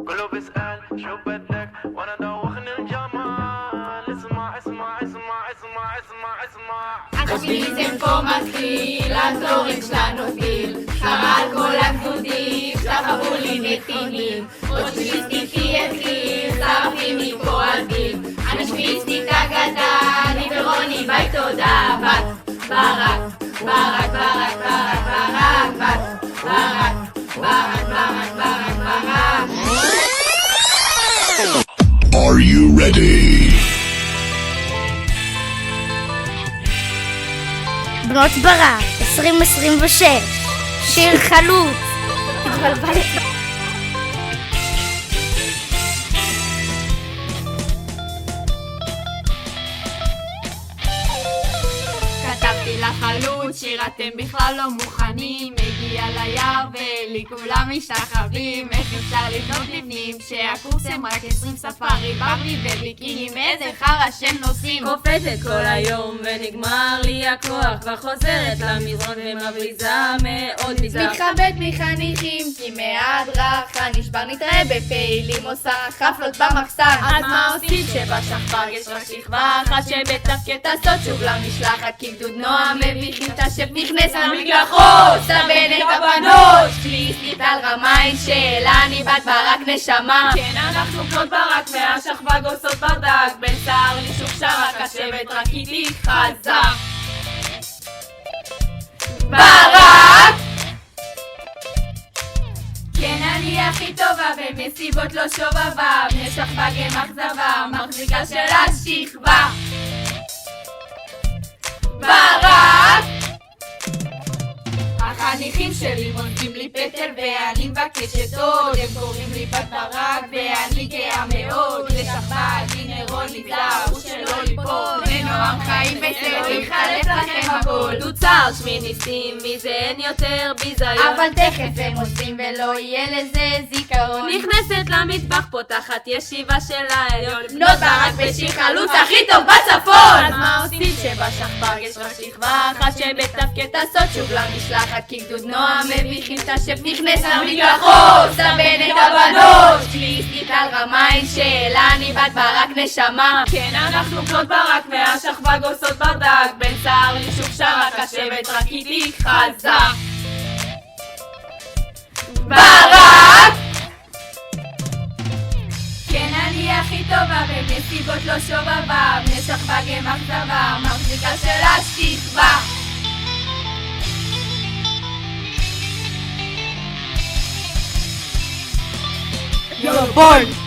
كله بيسأل شو بدك وانا دوخني الجمال. اسمع اسمع اسمع اسمع اسمع اسمع. השמיניזם פה מתחיל, התורן שלנו פיל, שרה על כל הגדודים, שחבו לי נתינים, עוד שמיסטיקי יתחיל, שרפי מפה על גיל, אני שמיסטית אגדה, אני ורוני ביי תודה, בת ברק, ברק, ברק, ברק, ברק, בת ברק, ברק, ברק, ברק, ברק. Are you ready? בנות ברק, 2026, שיר חלוץ. התבלבלת. כתבתי לחלוץ, שיר אתם בכלל לא מוכנים, מגיע ליער ולי כולם משתחווים, איך אפשר לבנות מבנים שהקורס הם רק 20 ספארי, ברבי וביקינים, איזה חרא שהם נוסעים. קופצת כל היום ונגמר לי הכוח, וחוזרת למזרון ומבריזה מאוד מזרח. מתחבאת מחניכים כי מההדרכה נשבר, נתראה בפעילים עושה חפלות במחסן. אז מה עושים שבשכפ"ג יש רק שכבה אחת שבתפקד טסות שוב למשלחת כי גדוד נועם מביכים את השף נכנס למקלחות, סבן את הבנות שליסטית על רמיים של אני בת ברק נשמה. כן אנחנו בנות ברק מהשכפ"ג עושות ברדק, בין שער לשוק שרק השבט רק איתי חזק. ברק! כן אני הכי טובה במסיבות לא שובבה, בני שכפ"ג הם אכזבה, מחזיקה של השכבה. ברק! החניכים שלי מונדים לי פטל ואני מבקשת עוד, הם קוראים לי בת ברק ואני גאה מאוד, לשכפ"ג הנה רוני זר שלא ליפול, ונועם חיים בסדר יחלף לכם הכל. תוצר שמיניסטים מזה אין יותר ביזיון, אבל תכף הם עושים ולא יהיה לזה זיכרון. נכנסת למטבח פותחת ישיבה של העליון, בנות ברק בשיר חלוץ הכי טוב בצפון. אז מה עושים שבשכפ"ג יש רק שכבה אחת שבתפקד טסות שוב למשלחת כי גדוד נועם מביכים את השף נכנס למקלחות, סבן את הבנות שליסטית על רמיים של אני בת ברק נשמה. כן אנחנו בנות ברק מהשכפ"ג עושות ברדק, בין שער לשוק שרק השבט רק איתי חזק. ברק! כן אני הכי טובה במסיבות לא שובבה, בני שכפ"ג הם אכזבה, מחזיקה של השכבה. יאללה ביי.